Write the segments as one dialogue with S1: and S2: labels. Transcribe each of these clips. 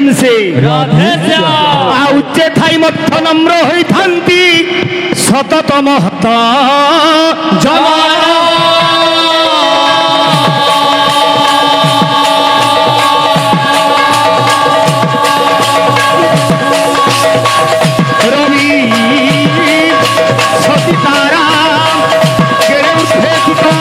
S1: प्रेम से
S2: राधे श्याम
S1: उच्चे थाई मध्य नम्र होई थांती सततम हत जमाना रवि सती तारा केरे उठे तुका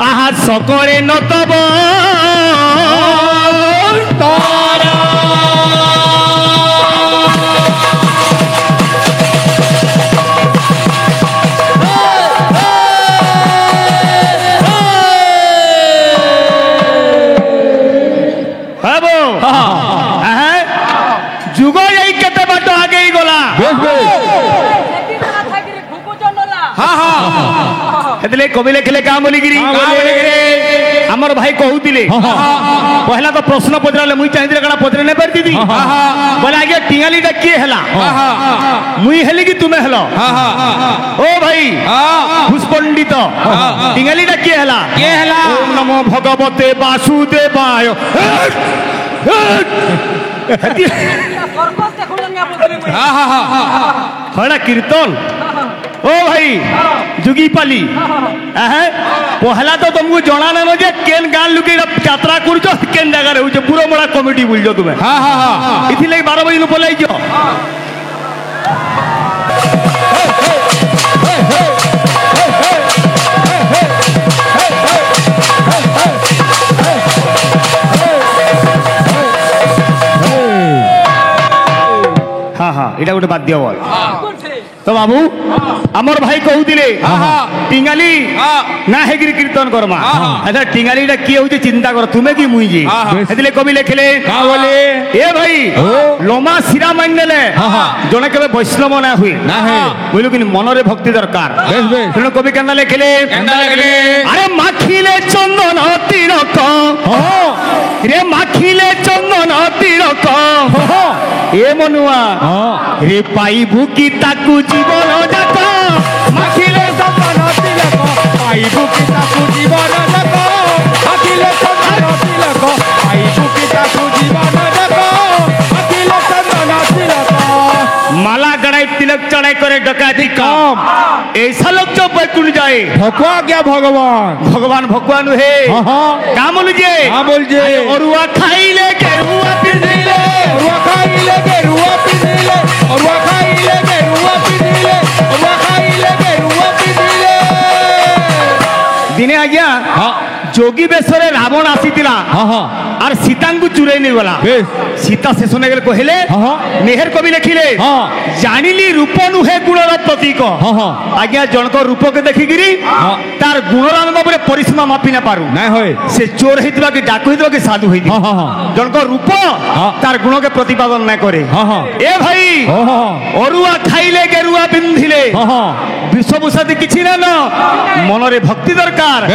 S1: आहा सकले नतब तारा जुग जाई केते बाट आगे गला हेतले कवि लिखले का बोलिगिरी हमर भाई कहूतिले पहला तो प्रश्न पचराले मुई चाहिदिले कणा पचरे नै परती दी बोले आगे टिंगालीटा के हला मुई हेली कि तुमे हलो ओ भाई पुष्पंडित टिंगालीटा के हला ओम नमो भगवते वासुदेवाय हड़ा कीर्तन ओ भाई जुगी पाली पहला तो तुमको जना ना जे केन गान लुके यात्रा करछो केन जगह रे होजे पूरा बड़ा कमिटी बुझजो तुमे इथि लई 12 बजे न पलाई जो हाँ इटा गोटे बाध्य बोल तो बाबू आमर भाई कहूतिले टिंगाली ना हेगिरी कीर्तन करमा अच्छा टिंगालीटा किए होचे चिंता कर तुमे की मुई जी हेतले कवि लिखले का बोले ए भाई लोमा सिरा मान देले जने केबे वैष्णव ना हुई बोलु कि मन रे भक्ति दरकार सुनो कवि केना लिखले अरे माखिले चंदन तिलक रे माखिले चंदन तिलक ए मनुआ रे पाइबु की ताकू जीवन जाक माखिले चंदन तिलक पाइबु की ताकू जीवन जाक माखिले चंदन तिलक पाइबु की ताकू जीवन जाक माखिले चंदन तिलक माला गड़ाई तिलक चढ़ाई करे डकाती काम ऐसा लोग जो बैकुंठ जाए भगवा क्या भगवान भगवान भगवान है का बोलजे अरुआ खाइले गेरुआ पिंधिले अरुआ खाइले गेरुआ पिंधिले अरुआ खाइले गेरुआ पिंधिले अरुआ खाइले गेरुआ पिंधिले दिने आज्ञा जोगी बेसरे रावण आसीतिला और सीता को चुराई नहीं गला सीता शेष ने कहले मेहर कवि लिखिले जानिली रूप नुहे गुणर प्रतीक आज्ञा जनक रूप के देखिगिरी तार गुणराम बाबरे परिसीमा मापी ना पारू ना होय से चोर हेतिबा कि डाकू हेतिबा कि साधु हेतिबा जनक रूप तार गुण के प्रतिपादन ना करे ए भाई अरुआ खाइले गेरुआ पिंधिले विश्वभूषादि किछि ना मन रे भक्ति दरकार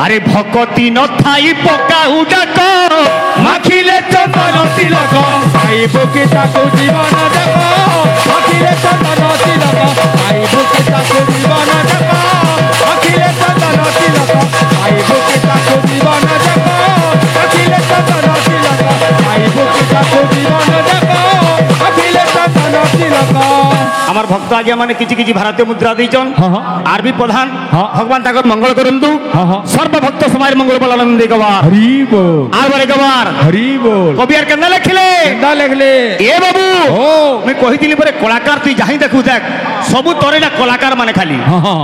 S1: अरे भक्ति न थाई पका उडाक माखिले चंदन तिलक आइबो के ताको जीवन जाक माखिले चंदन तिलक आइबो के ताको जीवन जाक माखिले चंदन तिलक आइबो के ताको जीवन जाक माखिले चंदन तिलक आइबो के ताको जीवन जाक माखिले चंदन तिलक আমার ভক্ত আজ্ঞা মানে কিছু কিছু ভারতীয় মুদ্রা দিয়েছেন আরবি প্রধান ভগবান তাকর মঙ্গল করন্তু সর্বভক্ত সমাজ মঙ্গল বলানন্দ গবার হরি বল আর বলে গবার হরি বল কবি আর কেনা লিখলে এ বাবু আমি কহিতিলি পরে কলাকার তুই যাই দেখু দেখ সবু তোরে না কলাকার মানে খালি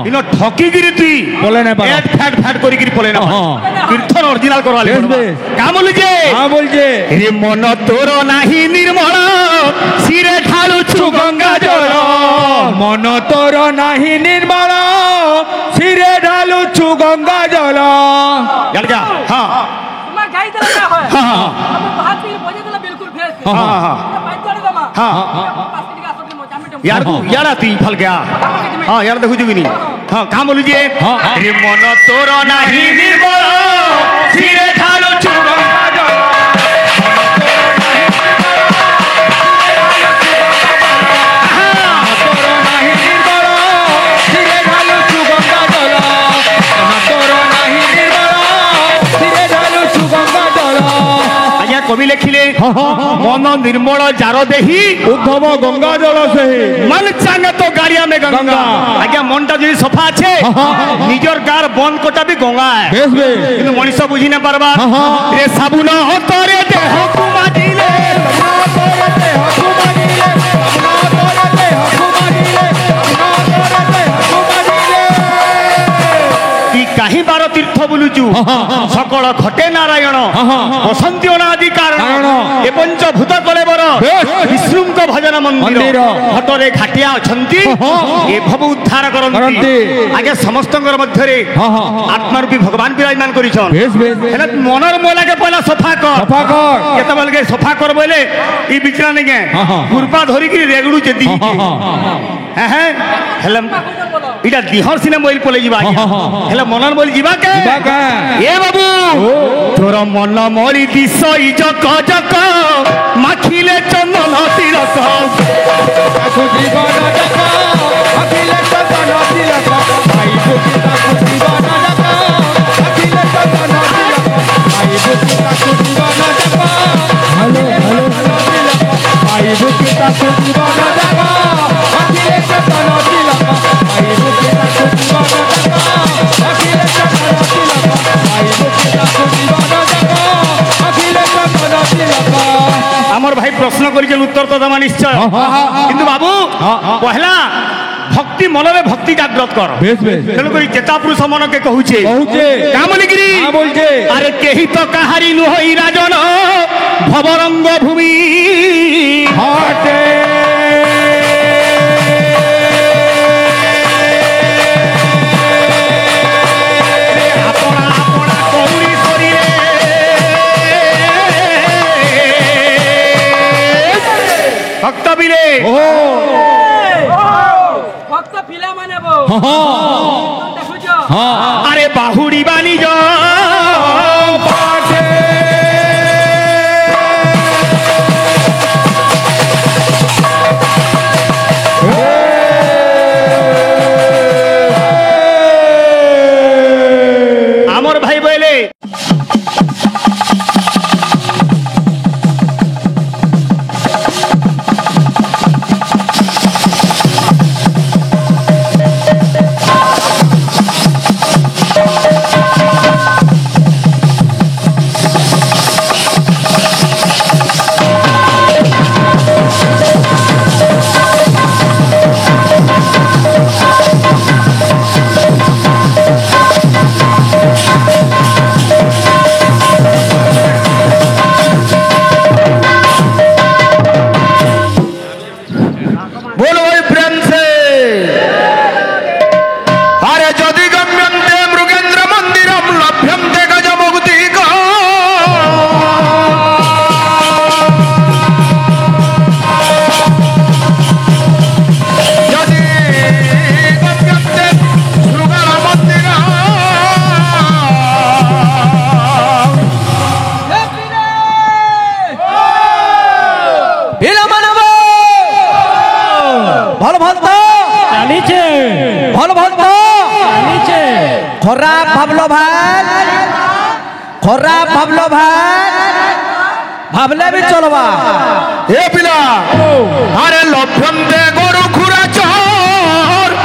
S1: ইনো ঠকিগিরি তুই বলে না এড ফ্যাট ফ্যাট করিগিরি বলে না কীর্তন অরিজিনাল করবা লাগবে কা বলছে রে মন তোর নাহি নির্মল সিরে ঢালুছু গঙ্গা জল मन तोर नाही निर्मल सिरे ढालुछु गंगा जल जा हां मैं गाई देला है हां अब बात बजे देला बिल्कुल फेस हां हां पंचड़ी दमा हां 5 मिनट का सब में यार को यार तू फल गया हाँ यार देखु कि नहीं हाँ काम बोलू जे रे मन तोर नाही निर्मल सिरे ढालु चुगंगा कवि लिखिले मन निर्मल जार देही
S3: उद्धव गंगा जल से
S1: मन चांगे तो गाड़िया में गंगा आज्ञा मन टा जो सफा अच्छे निजर गार बंद कोटा भी गंगा है किंतु मनुष्य बुझी न पारबा रे साबुन तोरे देह को माजिले कहीं बार तीर्थ बुलुचु सकल घटे नारायण बसंती अनादि कारण ए पंचभूत कलेवर विष्णु भजन मंदिर घटरे घाटिया अछंती ए भव उद्धार करंती आगे समस्त मध्य आत्मारूपी भगवान विराजमान करिछन हेले मनर मोला के पहला सफा कर केते बेल के सफा कर बोले ई बिचरा ने के गुरपा धरि कि रेगडू जेदी हैं हेले इटा दिहर सिने मोइल पले जिबा हेले मनन बोल जीवा के ए बाबू तोर मन मोरी दिसई जक जक माखिले चंदन तिलक
S3: जीवन जक अखिले चंदन तिलक भाई बुकिता जीवन जक अखिले चंदन तिलक भाई बुकिता जीवन जक हेलो हेलो तिलक भाई बुकिता जीवन जक अखिले चंदन तिलक भाई बुकिता जीवन जक
S1: आमर भाई प्रश्न कर उत्तर तो दमा निश्चय किंतु बाबू पहला भक्ति मन में भक्ति जागृत कर तेणुक चेता पुरुष मन के कहूचे अरे केही तो कहारी नुहई राजन भवरंग भूमि भक्त बिले
S4: भक्त पिला माने बो
S1: अरे बाहुड़ी बानी जो आमर भाई बोले
S3: खराब भावलो भाई खराब भावलो भाई भावले भी चलवा
S1: ए पिला अरे लभ्यम दे गोरु खुरा चोर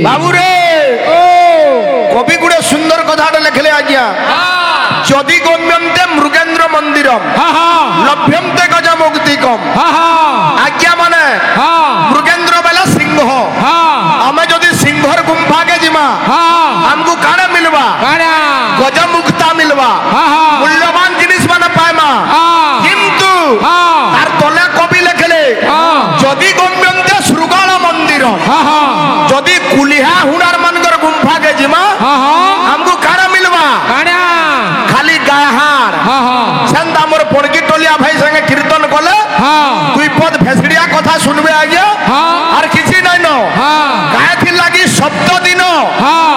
S1: बाबू रे कवि गुड़े सुंदर कथा लिखले आज्ञा जदि गम्यन्ते मृगेन्द्र मंदिरम लभ्यन्ते गजमुक्तिकम आज्ञा माने मृगेन्द्र बेला सिंह आमे जदि सिंहर गुंफा के जिमा हमको काने मिलवा गजमुक्ता मिलवा मूल्यवान जिनिस माने पाएमा किंतु तार तले कवि लिखले जदि गम्यन्ते श्रुगाल मंदिर
S5: হইরন
S3: हाँ हाँ
S5: যদি কুলিহা হুড়ার মানকর গুম্ফা কে জিমা
S3: हाँ हाँ
S5: हमको काड़ा मिलवा
S3: कान्या
S5: खाली गायहार
S3: हाँ हाँ
S5: सेंद हमर पणकी टोलिया भाई संगे कीर्तन कले
S3: हाँ
S5: दुई पद भेसड़िया कथा सुनबे आज्ञा
S3: हाँ
S5: আর কিছু নাই ন
S3: हाँ
S5: গায়থি লাগি শব্দ দিন
S3: हाँ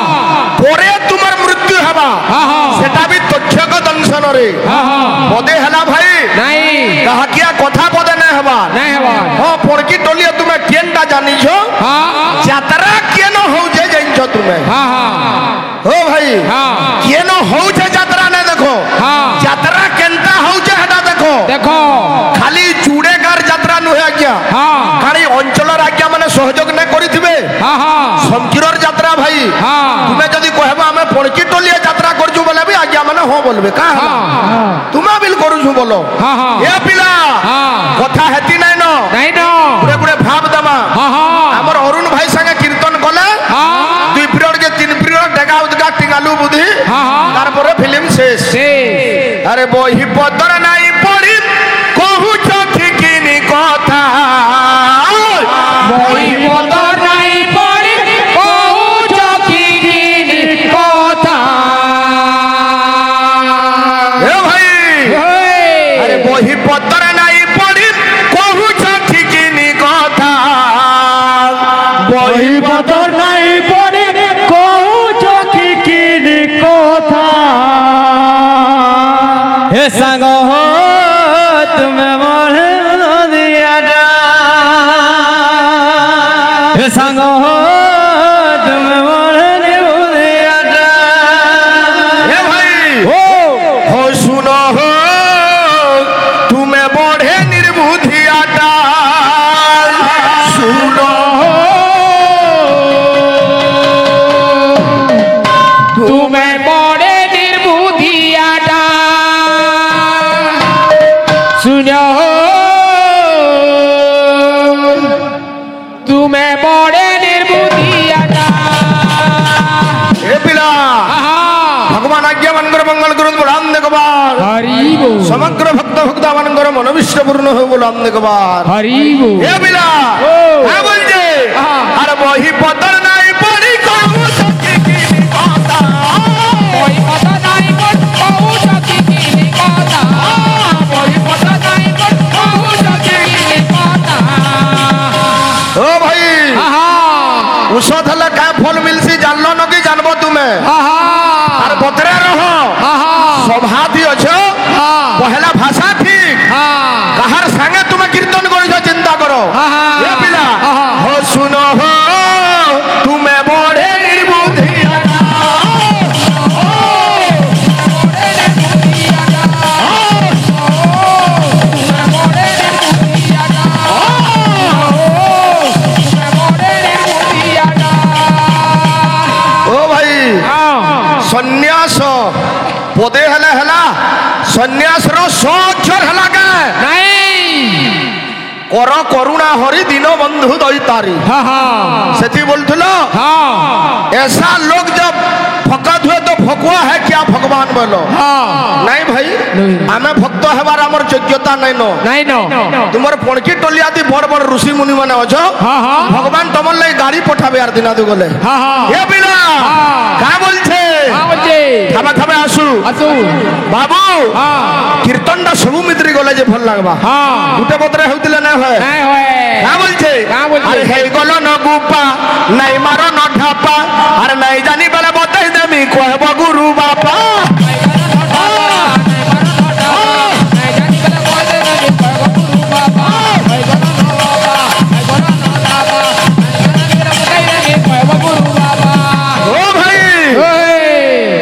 S5: পরে তোমার মৃত্যু হবা
S3: हाँ हाँ
S5: সেটা বি তথ্যক দংশন রে
S3: हाँ हाँ
S5: পদে হেলা ভাই
S3: नहीं
S5: কাহাকিয়া কথা পদে নাই হবা
S3: नहीं है बात
S5: হ্যাঁ পড়কি টলিয়া তুমি কেনটা জানিছ
S3: हाँ
S5: যাত্রা কেন হউছে জানিছ তুমি
S3: हाँ हाँ
S5: ও ভাই
S3: हाँ
S5: কেন হউছে যাত্রা না দেখো
S3: हाँ
S5: যাত্রা কেনটা হউছে হেটা দেখো
S3: देखो
S5: খালি চুড়েকার যাত্রা নুহে আজ্ঞা
S3: हाँ
S5: খালি অঞ্চলের আজ্ঞা মানে সহযোগ না করিথিবে
S3: हाँ हाँ
S5: শঙ্কিরর যাত্রা ভাই
S3: हाँ
S5: তুমি যদি কহবা আমি পড়কি টলিয়া যাত্রা করছু বলে বি আজ্ঞা মানে হো বলবে কা হলা তুমি বিল করছু বলো
S3: हाँ हाँ
S5: এ পিলা
S3: हाँ
S5: কথা হেতি নাই ন
S3: नहीं नो
S5: গুড়ে গুড়ে ভাব দেবা
S3: हाँ हाँ
S5: আমার অরুণ ভাই সঙ্গে কীর্তন কলে
S3: हाँ
S5: 2 পিরিয়ড কে 3 পিরিয়ড ডেগা উদগা টিঙ্গালু বুদ্ধি
S3: हाँ हाँ
S5: তারপরে ফিল্ম শেষ
S3: शेष
S5: আরে বহি পদর নাই পড়ি কহুছ ঠিকিনি কথা
S3: বই পদর নাই পড়ি কহুছ ঠিকিনি কথা
S5: এ ভাই আরে বহি পদর নাই পড়ি কহুছ ঠিকিনি কথা বহি
S2: পদর নাই পড়ে কହୁছ ঠিকিনি কথা হে সাঙ্গ হো তুমি মনে দিয়াটা হে সাঙ্গ হো তুমি মনে দিয়াটা
S5: এ ভাই
S2: ও
S5: हो सुनो हो तुम्हें बढ़े निर्बुद्धियाटा सुनो हो
S3: তুমি বড়ে নির্বুদ্ধিয়াটা শুনো তুমি বড়ে নির্বুদ্ধিয়াটা
S5: ए पिला
S3: आहा
S5: भगवान आज्ञा मनकर मंगल करो बोल आंदे कबार
S3: हरि बोल
S5: समग्र भक्त भक्ता मनकर मनोविष्ट पूर्ण हो बोल आंदे कबार
S3: हरि बोल
S5: ए पिला
S3: ओ।
S5: है बोल जे
S3: आहा।
S5: अरे वही पतर नहीं पड़ी कहूँ सखी की निपाता
S3: ওই কথা নাই কোন কহু সকিনি কথা ওই কথা নাই কোন কহু সকিনি কথা
S5: ओ भाई
S3: আহা
S5: ଔଷଧ ହେଲେ କାଁ ଫଲ ମିଲସି ଜାଣିଲ ନ କି ଜାଣବ ତୁମେ
S3: আহা
S5: ଆର ବତରେ ରହ
S3: আহা
S5: ସଭାତି ଅଛ
S3: হ্যাঁ
S5: ପହେଲା ଭାଷା ଠିକ
S3: হ্যাঁ
S5: କାହାର ସାଙ୍ଗେ ତୁମେ କୀର୍ତ୍ତନ କରୁଛ ଚିନ୍ତା କର
S3: আহা
S5: ଏ ପିଲା
S3: আহা
S5: हो सुनो हो ତୁମେ ବଢେ ନିର୍ବୁଦ୍ଧି ଓ ଭାଇ ସନ୍ନ୍ୟାସ ପଦେ ହେଲେ ହେଲା ସନ୍ନ୍ୟାସର ସ ଅକ୍ଷର ହେଲା କାଁ କର କରୁଣା ହରି ଦୀନ ବନ୍ଧୁ ଦଇତାରି सेठी बोलथुलो ऐसा लोग जब फकत हुए तो फकुआ है क्या भगवान बोलो नहीं भाई आमे भक्त हेबार हमर योग्यता नहीं नो
S3: नहीं नो
S5: तुमर पणकी टोलिया दी बड़ बड़ ऋषि मुनि माने अछो भगवान तमर लई गाड़ी पठाबे यार दिना दु गले हे बिना का बोलछे खाबा खाबा आसु
S3: আসু
S5: बाबू कीर्तनटा सबु मित्री गले जे भल लागबा गुटे बतरे हेउतिले ना होय
S3: নাই হয়
S5: का बोलछे
S3: का बोलछे?
S5: अरे हे गलो न गुपा नहीं मारो न ढापा अरे नहीं जानी बेले बताई देमी कहबो गुरु बापा ओ भाई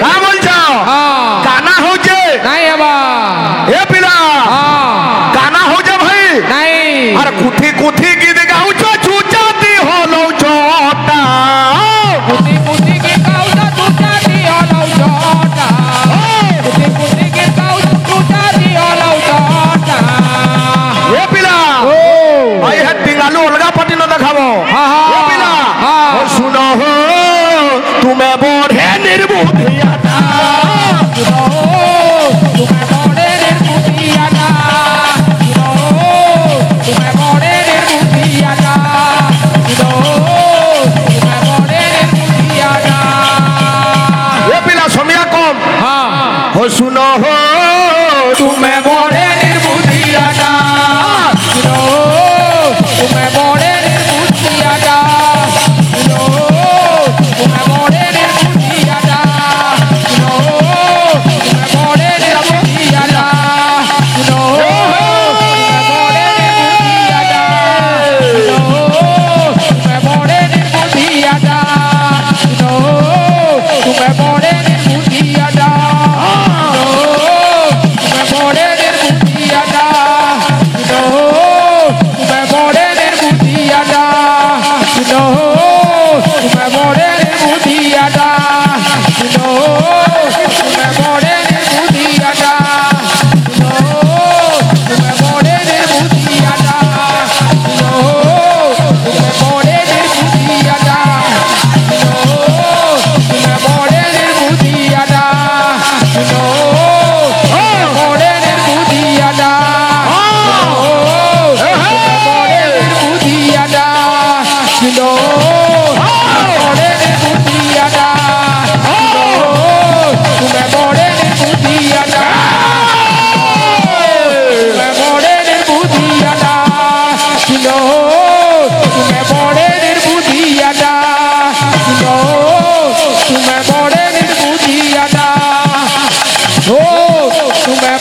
S5: का बोलछो गाना हो जे ए पिला गाना हो जे भाई अरे कुठी कुठी गीत गाउछो चुचाती होलो छोटा ও শুনো হো
S3: তুমি বড়ে নির্বুদ্ধিয়াটা শুনো তুমি বড়ে নির্বুদ্ধিয়াটা শুনো তুমি বড়ে নির্বুদ্ধিয়াটা শুনো তুমি বড়ে নির্বুদ্ধিয়াটা শুনো তুমি বড়ে নির্বুদ্ধিয়াটা শুনো তুমি বড়ে নির্বুদ্ধিয়াটা তুমি